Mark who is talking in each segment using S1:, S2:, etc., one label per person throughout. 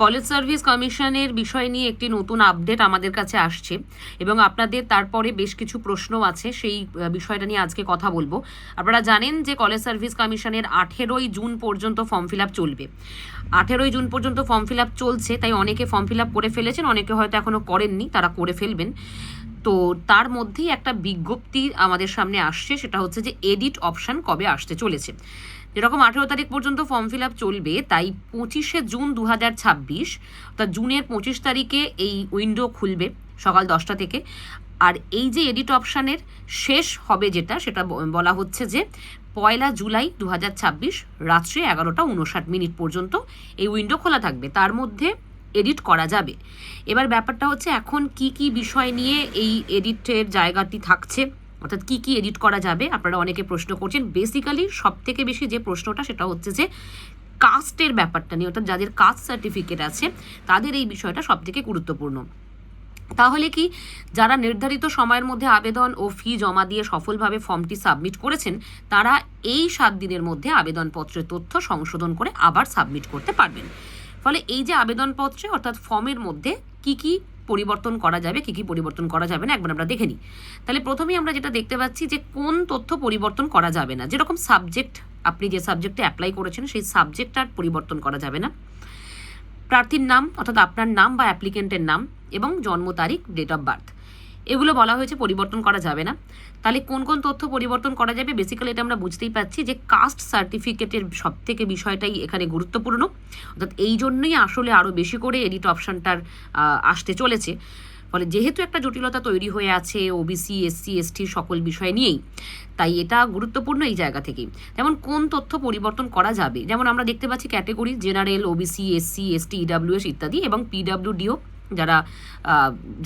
S1: College service কমিশনের বিষয় নিয়ে একটি নতুন আপডেট আমাদের কাছে আসছে এবং আপনাদের তারপরে বেশ কিছু প্রশ্ন আছে, সেই বিষয়টা নিয়ে আজকে কথা বলবো। আপনারা জানেন যে কলেজ সার্ভিস কমিশনের 18ই জুন পর্যন্ত ফর্ম ফিল আপ চলবে। 18ই জুন পর্যন্ত ফর্ম ফিল আপ চলছে, তাই অনেকে ফর্ম ফিল আপ করে ফেলেছেন, অনেকে হয়তো এখনও করেননি, তারা করে ফেলবেন। তো তার মধ্যেই একটা বিজ্ঞপ্তি আমাদের সামনে আসছে, সেটা হচ্ছে যে এডিট অপশান কবে আসতে চলেছে। যেরকম 18 তারিখ পর্যন্ত ফর্ম ফিল আপ চলবে, তাই 25শে জুন 2026 অর্থাৎ জুনের 25 তারিখে এই উইন্ডো খুলবে সকাল 10টা থেকে। আর এই যে এডিট অপশানের শেষ হবে যেটা, সেটা বলা হচ্ছে যে 1 জুলাই 2026 রাত্রে 11:59 পর্যন্ত এই উইন্ডো খোলা থাকবে, তার মধ্যে এডিট করা যাবে। এবার ব্যাপারটা হচ্ছে এখন কি কি বিষয় নিয়ে এই এডিটের জায়গাটি থাকছে, অর্থাৎ কী কী এডিট করা যাবে, আপনারা অনেকে প্রশ্ন করছেন। বেসিক্যালি সব থেকে বেশি যে প্রশ্নটা সেটা হচ্ছে যে কাস্টের ব্যাপারটা নিয়ে, অর্থাৎ যাদের কাস্ট সার্টিফিকেট আছে তাদের এই বিষয়টা সব থেকে গুরুত্বপূর্ণ। তাহলে কি যারা নির্ধারিত সময়ের মধ্যে আবেদন ও ফি জমা দিয়ে সফলভাবে ফর্মটি সাবমিট করেছেন, তারা এই 7 দিনের মধ্যে আবেদনপত্রের তথ্য সংশোধন করে আবার সাবমিট করতে পারবেন। ফলে এই যে আবেদনপত্রে অর্থাৎ ফর্মের মধ্যে কি কি পরিবর্তন করা যাবে, কি কি পরিবর্তন করা যাবে না, একবার আমরা দেখে নিই। তাহলে প্রথমেই আমরা যেটা দেখতে পাচ্ছি যে কোন তথ্য পরিবর্তন করা যাবে না। যেরকম সাবজেক্ট, আপনি যে সাবজেক্টে অ্যাপ্লাই করেছেন সেই সাবজেক্ট আর পরিবর্তন করা যাবে না। প্রার্থীর নাম অর্থাৎ আপনার নাম বা অ্যাপ্লিকেন্টের নাম এবং জন্ম তারিখ, ডেট অফ বার্থ, এগুলো বলা হয়েছে পরিবর্তন করা যাবে না। তাহলে কোন কোন তথ্য পরিবর্তন করা যাবে, বেসিক্যালি এটা আমরা বুঝতেই পাচ্ছি যে কাস্ট সার্টিফিকেটের সব থেকে বিষয়টাই এখানে গুরুত্বপূর্ণ। অর্থাৎ এই জন্যই আসলে আরও বেশি করে এডিট অপশানটার আসতে চলেছে। ফলে যেহেতু একটা জটিলতা তৈরি হয়ে আছে ওবিসি, এসসি, এসটি সকল বিষয় নিয়েই, তাই এটা গুরুত্বপূর্ণ এই জায়গা থেকেই। যেমন কোন তথ্য পরিবর্তন করা যাবে, যেমন আমরা দেখতে পাচ্ছি category general, OBC, SC, ST, EWS ইত্যাদি, এবং পিডাব্লিউডিও যারা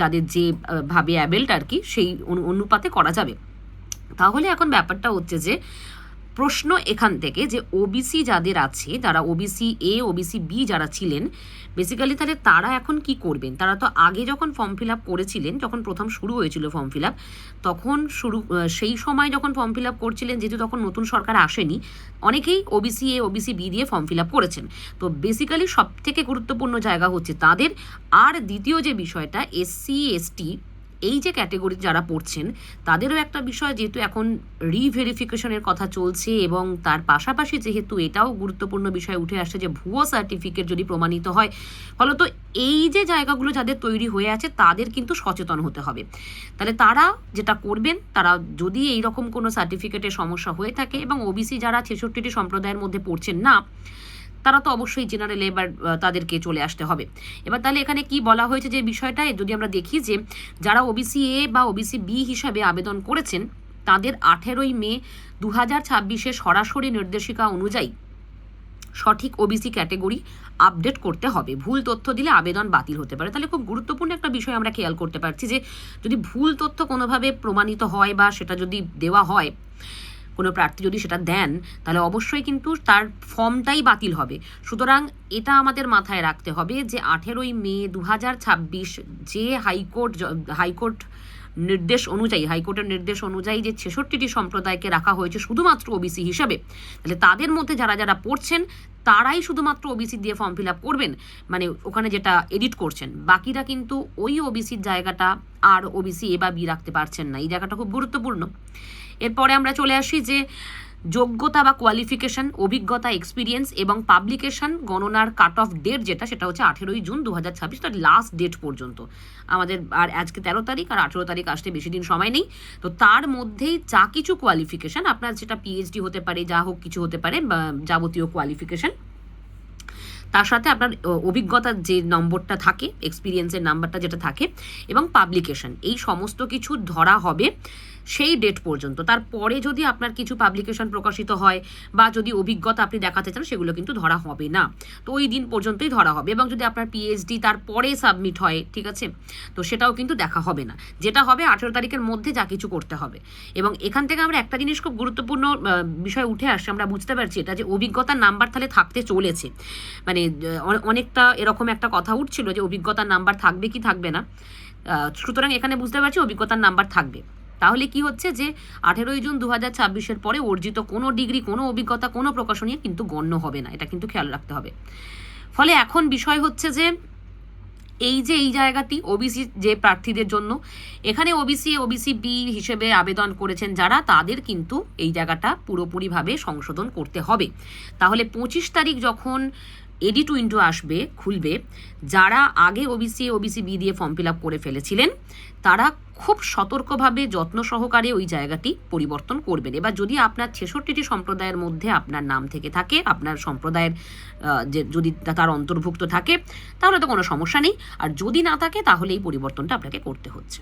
S1: যাদের যে ভাবে অ্যাবেল্ট আর কি, সেই অনুপাতে করা যাবে। তাহলে এখন ব্যাপারটা হচ্ছে যে প্রশ্ন এখান থেকে যে ওবিসি যাদের আছে, যারা ওবিসি এ, ওবিসি বি যারা ছিলেন, বেসিক্যালি তাহলে তারা এখন কি করবেন। তারা তো আগে যখন ফর্ম ফিল আপ করেছিলেন, যখন প্রথম শুরু হয়েছিল ফর্ম ফিল আপ, তখন সেই সময় যখন ফর্ম ফিল আপ করছিলেন, যেহেতু তখন নতুন সরকার আসেনি, অনেকেই ওবিসি এ, ওবিসি বি দিয়ে ফর্ম ফিল আপ করেছেন। তো বেসিক্যালি সব থেকে গুরুত্বপূর্ণ জায়গা হচ্ছে তাদের। আর দ্বিতীয় যে বিষয়টা, এসসি, এসটি এই যে ক্যাটেগরি যারা পড়ছেন, তাদেরও একটা বিষয়, যেহেতু এখন রিভেরিফিকেশনের কথা চলছে, এবং তার পাশাপাশি যেহেতু এটাও গুরুত্বপূর্ণ বিষয় উঠে আসছে যে ভুয়ো সার্টিফিকেট যদি প্রমাণিত হয়, ফলত এই যে জায়গাগুলো যাদের তৈরি হয়ে আছে তাদের কিন্তু সচেতন হতে হবে। তাহলে তারা যেটা করবেন, তারা যদি এইরকম কোনো সার্টিফিকেটের সমস্যা হয়ে থাকে, এবং ওবিসি যারা 66টি সম্প্রদায়ের মধ্যে পড়ছেন না, তারা তো অবশ্যই জেনারেল, এবার তাদেরকে চলে আসতে হবে। এবার তাহলে এখানে কি বলা হয়েছে যে বিষয়টা, যদি আমরা দেখি যে যারা ওবিসি এ বা ওবিসি বি হিসাবে আবেদন করেছেন, তাদের 18ই মে 2026 সরাসরি নির্দেশিকা অনুযায়ী সঠিক ওবিসি ক্যাটেগরি আপডেট করতে হবে। ভুল তথ্য দিলে আবেদন বাতিল হতে পারে। তাহলে খুব গুরুত্বপূর্ণ একটা বিষয় আমরা খেয়াল করতে পারছি যে যদি ভুল তথ্য কোনোভাবে প্রমাণিত হয় বা সেটা যদি দেওয়া হয়, কোনো প্রার্থী যদি সেটা দেন, তাহলে অবশ্যই কিন্তু তার ফর্মটাই বাতিল হবে। সুতরাং এটা আমাদের মাথায় রাখতে হবে যে 18ই মে 2026 যে হাইকোর্টের নির্দেশ অনুযায়ী যে 66টি সম্প্রদায়কে রাখা হয়েছে শুধুমাত্র ওবিসি হিসাবে, তাহলে তাদের মধ্যে যারা যারা পড়ছেন তারাই শুধুমাত্র ওবিসি দিয়ে ফর্ম ফিল আপ করবেন, মানে ওখানে যেটা এডিট করছেন। বাকিরা কিন্তু ওই ওবিসির জায়গাটা আর ওবিসি এ বা বি রাখতে পারছেন না। এই জায়গাটা খুব গুরুত্বপূর্ণ। এরপরে আমরা চলে আসি যে যোগ্যতা বা কোয়ালিফিকেশন, অভিজ্ঞতা, এক্সপিরিয়েন্স এবং পাবলিকেশন গণনার কাট অফ ডেট যেটা, সেটা হচ্ছে 18ই জুন 2026, তার লাস্ট ডেট পর্যন্ত আমাদের। আর আজকে 13 তারিখ, আর 18 তারিখ আসতে বেশি দিন সময় নেই। তো তার মধ্যেই যা কিছু কোয়ালিফিকেশন, আপনার যেটা পিএইচডি হতে পারে, যা হোক কিছু হতে পারে, যাবতীয় কোয়ালিফিকেশন, তার সাথে আপনার অভিজ্ঞতার যে নম্বরটা থাকে, এক্সপিরিয়েন্সের নাম্বারটা যেটা থাকে, এবং পাবলিকেশন, এই সমস্ত কিছু ধরা হবে সেই ডেট পর্যন্ত। তারপরে যদি আপনার কিছু পাবলিকেশন প্রকাশিত হয় বা যদি অভিজ্ঞতা আপনি দেখাতে চান, সেগুলো কিন্তু ধরা হবে না। তো ওই দিন পর্যন্তই ধরা হবে। এবং যদি আপনার পিএইচডি তারপরে সাবমিট হয়, ঠিক আছে, তো সেটাও কিন্তু দেখা হবে না। যেটা হবে 18 তারিখের মধ্যে যা কিছু করতে হবে। এবং এখান থেকে আমরা একটা জিনিস খুব গুরুত্বপূর্ণ বিষয় উঠে আসছে, আমরা বুঝতে পারছি এটা, যে অভিজ্ঞতার নাম্বার তাহলে থাকতে চলেছে। মানে অনেকটা এরকম একটা কথা উঠছিল যে অভিজ্ঞতার নাম্বার থাকবে কি থাকবে না। সুতরাং এখানে বুঝতে পারছি অভিজ্ঞতার নাম্বার থাকবে। তাহলে কি হচ্ছে যে 18ই জুন 2026 পরে অর্জিত কোনো ডিগ্রি, কোনো অভিজ্ঞতা, কোনো প্রকাশনী কিন্তু গণ্য হবে না। এটা কিন্তু খেয়াল রাখতে হবে। ফলে এখন বিষয় হচ্ছে যে এই জায়গাটি ওবিসি যে প্রার্থীদের জন্য, এখানে ওবিসি বি হিসেবে আবেদন করেছেন যারা, তাদের কিন্তু এই জায়গাটা পুরোপুরিভাবে সংশোধন করতে হবে। তাহলে 25 তারিখ যখন এডি2 আসবে, খুলবে, যারা আগে ওবিসি বি দিয়ে ফর্ম ফিল আপ করে ফেলেছিলেন তারা খুব সতর্কভাবে যত্ন সহকারে ওই জায়গাটি পরিবর্তন করবেন। এবার যদি আপনার 66টি সম্প্রদায়ের মধ্যে আপনার নাম থেকে থাকে, আপনার সম্প্রদায়ের যে যদি তার অন্তর্ভুক্ত থাকে, তাহলে তো কোনো সমস্যা নেই, আর যদি না থাকে তাহলে এই পরিবর্তনটা আপনাকে করতে হচ্ছে।